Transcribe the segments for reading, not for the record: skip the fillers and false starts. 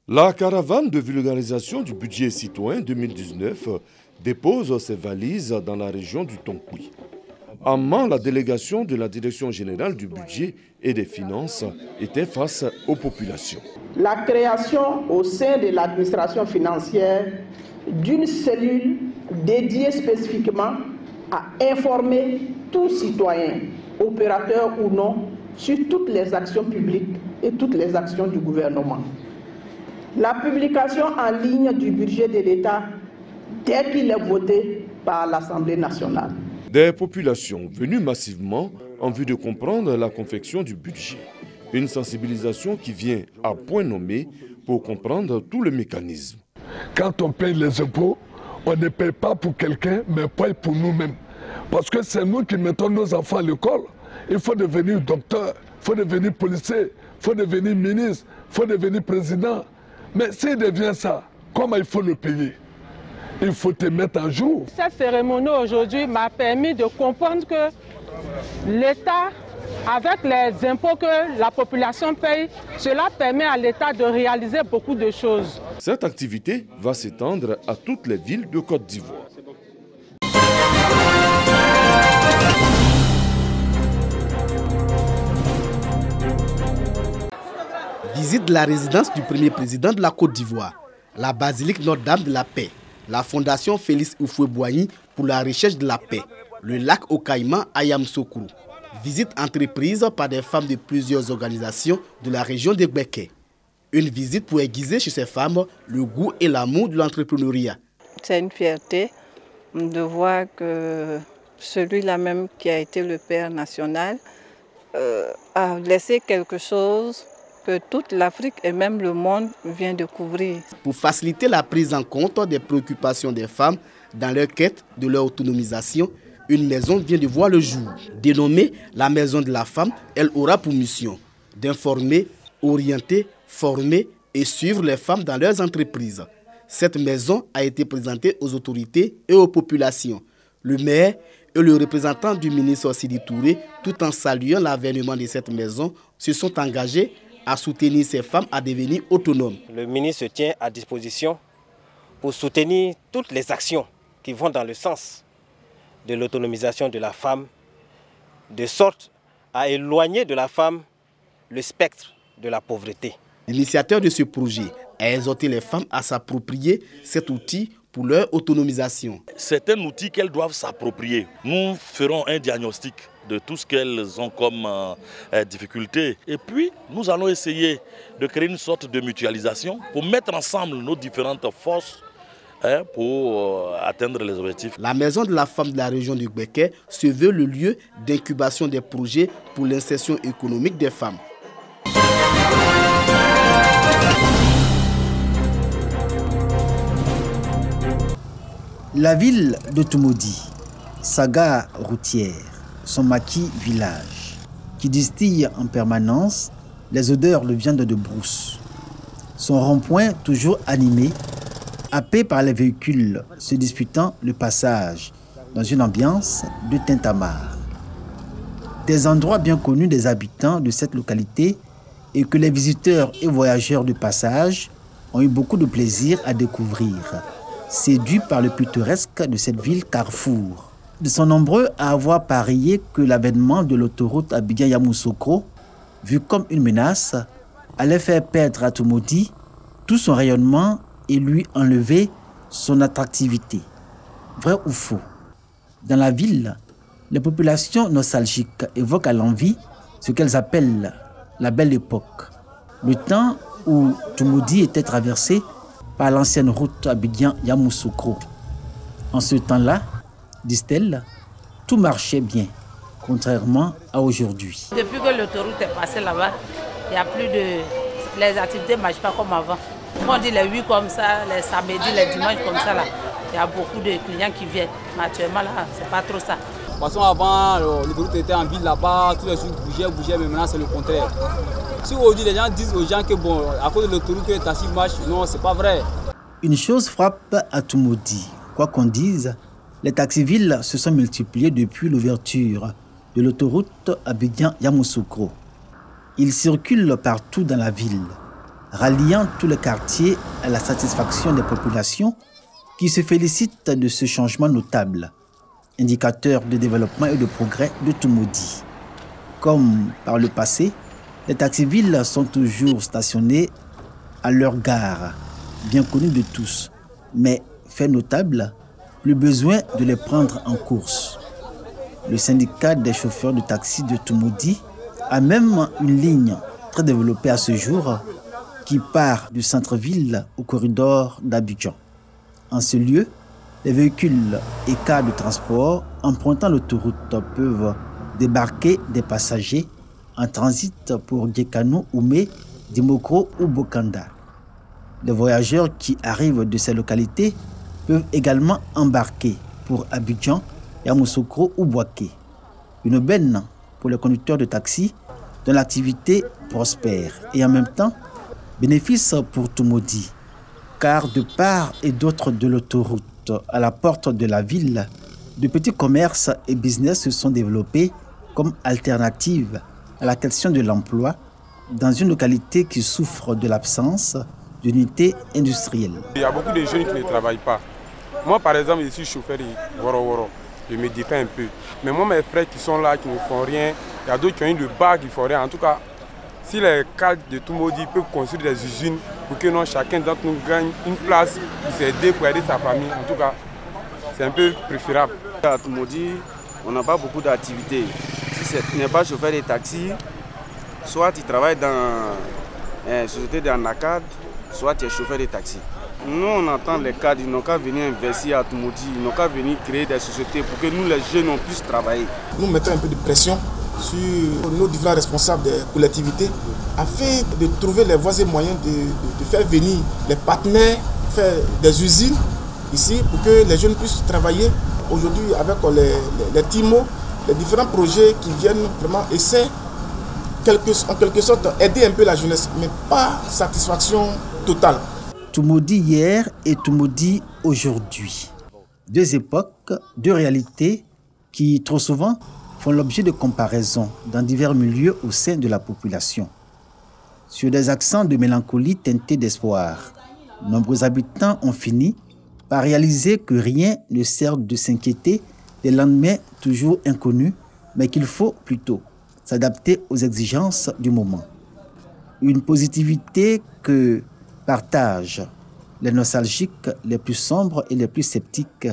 La caravane de vulgarisation du budget citoyen 2019 dépose ses valises dans la région du Tonkoui. En Mans, la délégation de la Direction générale du budget et des finances était face aux populations. La création au sein de l'administration financière d'une cellule dédiée spécifiquement à informer tout citoyen, opérateur ou non, sur toutes les actions publiques et toutes les actions du gouvernement. La publication en ligne du budget de l'État dès qu'il est voté par l'Assemblée nationale. Des populations venues massivement en vue de comprendre la confection du budget. Une sensibilisation qui vient à point nommé pour comprendre tout le mécanisme. Quand on paye les impôts, on ne paye pas pour quelqu'un, mais paye pour nous-mêmes. Parce que c'est nous qui mettons nos enfants à l'école. Il faut devenir docteur, il faut devenir policier, il faut devenir ministre, il faut devenir président. Mais s'il devient ça, comment il faut le payer? Il faut te mettre à jour. Cette cérémonie aujourd'hui m'a permis de comprendre que l'État, avec les impôts que la population paye, cela permet à l'État de réaliser beaucoup de choses. Cette activité va s'étendre à toutes les villes de Côte d'Ivoire. Visite de la résidence du premier président de la Côte d'Ivoire, la basilique Notre-Dame de la Paix, la fondation Félix Houphouët-Boigny pour la recherche de la paix, le lac aux Caïmans à Yamoussoukro. Visite entreprise par des femmes de plusieurs organisations de la région de Gbeke. Une visite pour aiguiser chez ces femmes le goût et l'amour de l'entrepreneuriat. C'est une fierté de voir que celui-là même qui a été le père national a laissé quelque chose que toute l'Afrique et même le monde vient découvrir. Pour faciliter la prise en compte des préoccupations des femmes dans leur quête de leur autonomisation, une maison vient de voir le jour. Dénommée la Maison de la Femme, elle aura pour mission d'informer, orienter, former et suivre les femmes dans leurs entreprises. Cette maison a été présentée aux autorités et aux populations. Le maire et le représentant du ministre Sidi Touré, tout en saluant l'avènement de cette maison, se sont engagés à soutenir ces femmes à devenir autonomes. Le ministre se tient à disposition pour soutenir toutes les actions qui vont dans le sens de l'autonomisation de la femme, de sorte à éloigner de la femme le spectre de la pauvreté. L'initiateur de ce projet a exhorté les femmes à s'approprier cet outil pour leur autonomisation. C'est un outil qu'elles doivent s'approprier. Nous ferons un diagnostic de tout ce qu'elles ont comme difficultés. Et puis, nous allons essayer de créer une sorte de mutualisation pour mettre ensemble nos différentes forces pour atteindre les objectifs. La Maison de la Femme de la région de Gbeke se veut le lieu d'incubation des projets pour l'insertion économique des femmes. La ville de Toumoudi, sa gare routière, son maquis village, qui distille en permanence les odeurs de viande de brousse. Son rond-point toujours animé, happé par les véhicules se disputant le passage dans une ambiance de tintamarre. Des endroits bien connus des habitants de cette localité et que les visiteurs et voyageurs de passage ont eu beaucoup de plaisir à découvrir, séduits par le pittoresque de cette ville carrefour. Ils sont nombreux à avoir parié que l'avènement de l'autoroute Abidjan-Yamoussoukro, vu comme une menace, allait faire perdre à Toumoudi tout son rayonnement et lui enlever son attractivité. Vrai ou faux? Dans la ville, les populations nostalgiques évoquent à l'envi ce qu'elles appellent la belle époque, le temps où Toumoudi était traversé par l'ancienne route Abidjan-Yamoussoukro. En ce temps-là, disent-elles, tout marchait bien, contrairement à aujourd'hui. Depuis que l'autoroute est passée là-bas, il n'y a plus de... Les activités ne marchent pas comme avant. On dit les 8 comme ça, les samedis, les dimanches comme ça, là. Il y a beaucoup de clients qui viennent. Mais actuellement, là, c'est pas trop ça. De toute façon, avant, l'autoroute était en ville là-bas, tous les jours bougeaient, mais maintenant, c'est le contraire. Si aujourd'hui, les gens disent aux gens que, bon, à cause de l'autoroute, que les taxis marchent, non, c'est pas vrai. Une chose frappe à Toumoudi. Quoi qu'on dise, les taxis-villes se sont multipliés depuis l'ouverture de l'autoroute Abidjan-Yamoussoukro. Ils circulent partout dans la ville. ralliant tous les quartiers à la satisfaction des populations qui se félicitent de ce changement notable, indicateur de développement et de progrès de Toumoudi. Comme par le passé, les taxis-villes sont toujours stationnés à leur gare, bien connue de tous, mais fait notable, plus besoin de les prendre en course. Le syndicat des chauffeurs de taxi de Toumoudi a même une ligne très développée à ce jour qui part du centre-ville au corridor d'Abidjan. En ce lieu, les véhicules et cars de transport empruntant l'autoroute peuvent débarquer des passagers en transit pour Gekano, Oumé, Dimokro ou Bokanda. Les voyageurs qui arrivent de ces localités peuvent également embarquer pour Abidjan, Yamoussoukro ou Bouaké. Une aubaine pour les conducteurs de taxi dont l'activité prospère et en même temps bénéfice pour Toumoudi, car de part et d'autre de l'autoroute à la porte de la ville, de petits commerces et business se sont développés comme alternative à la question de l'emploi dans une localité qui souffre de l'absence d'unité industrielle. Il y a beaucoup de jeunes qui ne travaillent pas. Moi, par exemple, je suis chauffeur de Woro. Je me défends un peu. Mais moi, mes frères qui sont là, qui ne font rien, il y a d'autres qui ont eu le bac, qui ne font rien. En tout cas, si les cadres de Toumoudi peuvent construire des usines pour que chacun d'entre nous gagne une place pour s'aider, pour aider sa famille, en tout cas, c'est un peu préférable. À Toumoudi, on n'a pas beaucoup d'activités. Si tu n'es pas chauffeur de taxi, soit tu travailles dans une société d'anacad, soit tu es chauffeur de taxi. Nous, on entend les cadres, ils n'ont qu'à venir investir à Toumoudi, ils n'ont qu'à venir créer des sociétés pour que nous, les jeunes, on puisse travailler. Nous mettons un peu de pression sur nos différents responsables des collectivités afin de trouver les voies et moyens de faire venir les partenaires, faire des usines ici pour que les jeunes puissent travailler. Aujourd'hui, avec les TIMO, les différents projets qui viennent vraiment essayer en quelque sorte aider un peu la jeunesse, mais pas satisfaction totale. Toumoudi hier et Toumoudi aujourd'hui. Deux époques, deux réalités qui trop souvent font l'objet de comparaisons dans divers milieux au sein de la population. Sur des accents de mélancolie teintés d'espoir, nombreux habitants ont fini par réaliser que rien ne sert de s'inquiéter des lendemains toujours inconnus, mais qu'il faut plutôt s'adapter aux exigences du moment. Une positivité que partagent les nostalgiques les plus sombres et les plus sceptiques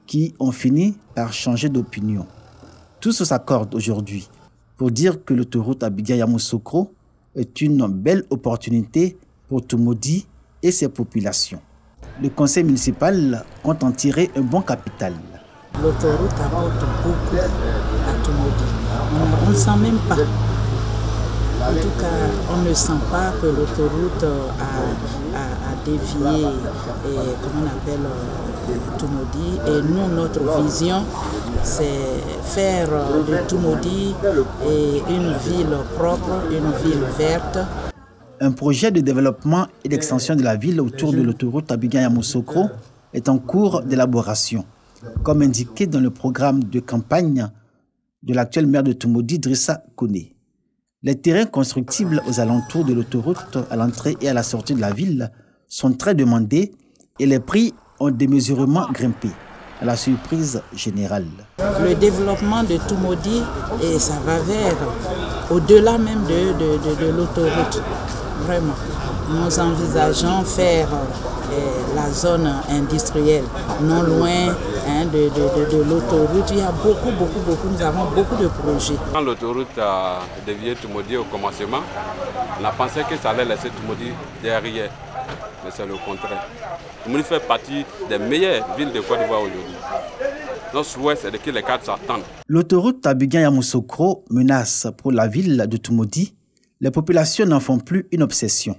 qui ont fini par changer d'opinion. Tous s'accordent aujourd'hui pour dire que l'autoroute Abidjan-Yamoussoukro est une belle opportunité pour Toumoudi et ses populations. Le conseil municipal compte en tirer un bon capital. L'autoroute apporte beaucoup à Toumoudi. On ne sent même pas. En tout cas, on ne sent pas que l'autoroute a dévié, comment on appelle, Toumoudi. Et nous, notre vision, c'est faire de Toumoudi une ville propre, une ville verte. Un projet de développement et d'extension de la ville autour de l'autoroute Abidjan-Yamoussoukro est en cours d'élaboration, comme indiqué dans le programme de campagne de l'actuel maire de Toumoudi, Drissa Koné. Les terrains constructibles aux alentours de l'autoroute à l'entrée et à la sortie de la ville sont très demandés et les prix ont démesurément grimpé, à la surprise générale. Le développement de Toumoudi, et ça va vers au-delà même de l'autoroute. Vraiment, nous envisageons faire la zone industrielle, non loin de l'autoroute. Il y a beaucoup, nous avons beaucoup de projets. Quand l'autoroute a dévié Toumoudi au commencement, on a pensé que ça allait laisser Toumoudi derrière, mais c'est le contraire. Toumoudi fait partie des meilleures villes de Côte d'Ivoire aujourd'hui. Notre souhait, c'est que les cadres s'attendent. L'autoroute Abidjan-Yamoussoukro menace pour la ville de Toumoudi. Les populations n'en font plus une obsession.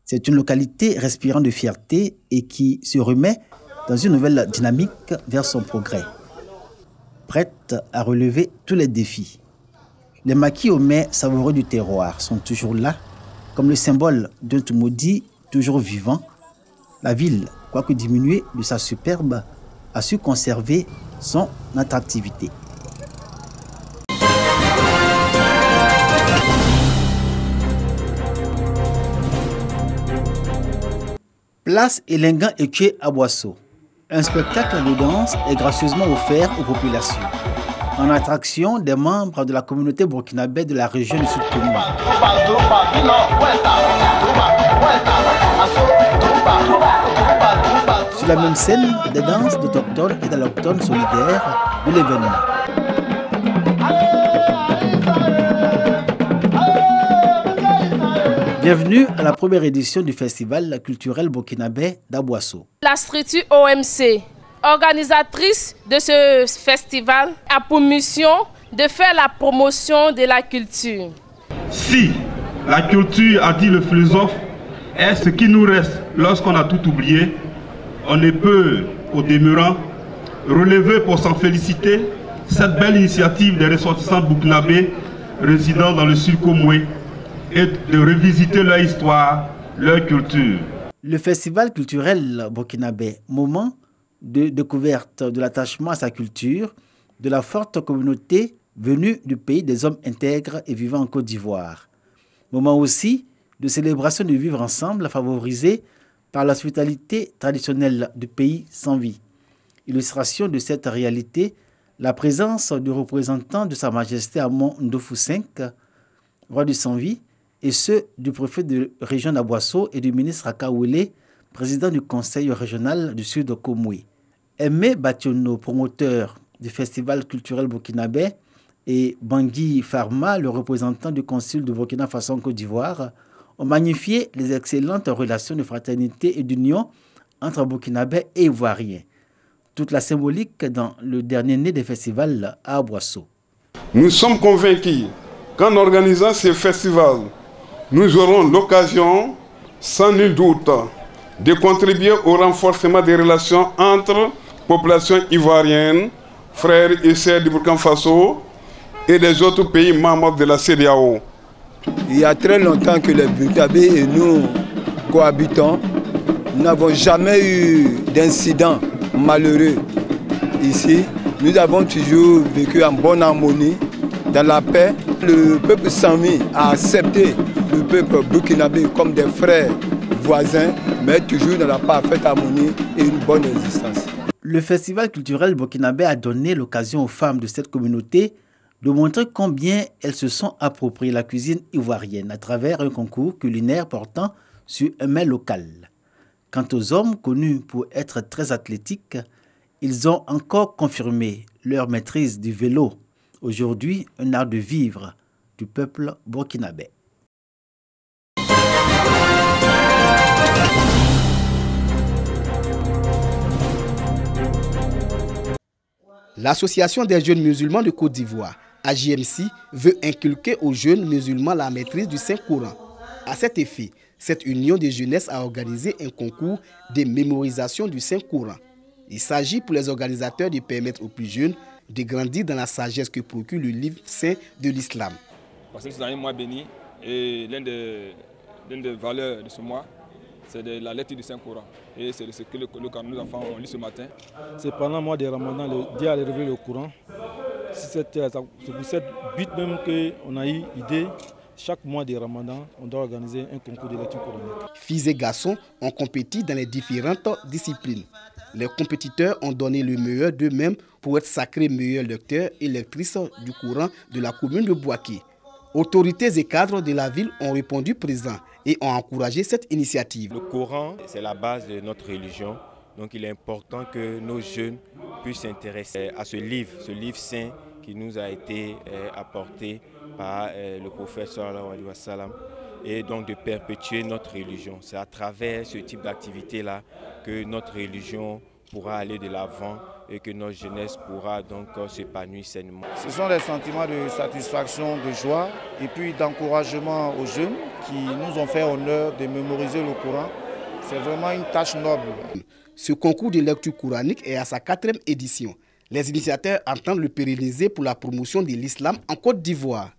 C'est une localité respirant de fierté et qui se remet dans une nouvelle dynamique vers son progrès, prête à relever tous les défis. Les maquis au mets savoureux du terroir sont toujours là, comme le symbole d'un Toumoudi toujours vivant. La ville, quoique diminuée de sa superbe, a su conserver son attractivité. Place Elengan Eché à Boisseau. Un spectacle de danse est gracieusement offert aux populations. En attraction des membres de la communauté burkinabé de la région du Sud-Kivu. Sur la même scène, des danses d'autochtones et d'allochtones solidaires de l'événement. Bienvenue à la première édition du festival culturel burkinabé d'Aboisseau. La structure OMC, organisatrice de ce festival, a pour mission de faire la promotion de la culture. Si la culture, a dit le philosophe, est ce qui nous reste lorsqu'on a tout oublié, on ne peut, au demeurant, relever pour s'en féliciter cette belle initiative des ressortissants burkinabés résidant dans le Sud-Kivu et de revisiter leur histoire, leur culture. Le festival culturel burkinabé, moment de découverte de l'attachement à sa culture, de la forte communauté venue du pays des hommes intègres et vivant en Côte d'Ivoire. Moment aussi de célébration du vivre ensemble favorisé par l'hospitalité traditionnelle du pays sans vie. Illustration de cette réalité, la présence du représentant de Sa Majesté Amon Ndofou V, roi du sans-vie, et ceux du préfet de région d'Aboisseau et du ministre Akawele, président du conseil régional du Sud de Komoué. Aimé Bationo, promoteur du festival culturel burkinabé, et Bangui Farma, le représentant du consul de Burkina Faso en Côte d'Ivoire, ont magnifié les excellentes relations de fraternité et d'union entre Burkinabés et Ivoiriens. Toute la symbolique dans le dernier né des festivals à Aboisseau. Nous sommes convaincus qu'en organisant ces festivals, nous aurons l'occasion, sans nul doute, de contribuer au renforcement des relations entre populations ivoiriennes, frères et sœurs du Burkina Faso et des autres pays membres de la CEDEAO. Il y a très longtemps que les Burkinabés et nous cohabitons. Nous n'avons jamais eu d'incident malheureux ici. Nous avons toujours vécu en bonne harmonie, dans la paix. Le peuple sami a accepté le peuple burkinabé comme des frères voisins, mais toujours dans la parfaite harmonie et une bonne existence. Le festival culturel burkinabé a donné l'occasion aux femmes de cette communauté de montrer combien elles se sont appropriées la cuisine ivoirienne à travers un concours culinaire portant sur un mets local. Quant aux hommes connus pour être très athlétiques, ils ont encore confirmé leur maîtrise du vélo, aujourd'hui un art de vivre du peuple burkinabé. L'Association des jeunes musulmans de Côte d'Ivoire, AJMC, veut inculquer aux jeunes musulmans la maîtrise du Saint-Coran. À cet effet, cette union de jeunesse a organisé un concours de mémorisation du Saint-Coran. Il s'agit pour les organisateurs de permettre aux plus jeunes de grandir dans la sagesse que procure le livre saint de l'islam. Parce que c'est un mois béni et l'une des valeurs de ce mois, c'est la lecture du Saint-Coran. Et c'est ce que nos enfants ont lu ce matin. C'est pendant le mois de Ramadan, le Dieu a révélé le Coran. C'est pour cette but même qu'on a eu l'idée, chaque mois de Ramadan, on doit organiser un concours de lecture coranique. Filles et garçons ont compéti dans les différentes disciplines. Les compétiteurs ont donné le meilleur d'eux-mêmes pour être sacrés meilleurs lecteurs et lectrices du Coran de la commune de Bouaké. Autorités et cadres de la ville ont répondu présents et ont encouragé cette initiative. Le Coran, c'est la base de notre religion. Donc il est important que nos jeunes puissent s'intéresser à ce livre saint qui nous a été apporté par le prophète sallallahu alayhi wa sallam, et donc de perpétuer notre religion. C'est à travers ce type d'activité-là que notre religion pourra aller de l'avant et que notre jeunesse pourra donc s'épanouir sainement. Ce sont des sentiments de satisfaction, de joie et puis d'encouragement aux jeunes qui nous ont fait honneur de mémoriser le Coran. C'est vraiment une tâche noble. Ce concours de lecture coranique est à sa 4e édition. Les initiateurs entendent le pérenniser pour la promotion de l'islam en Côte d'Ivoire.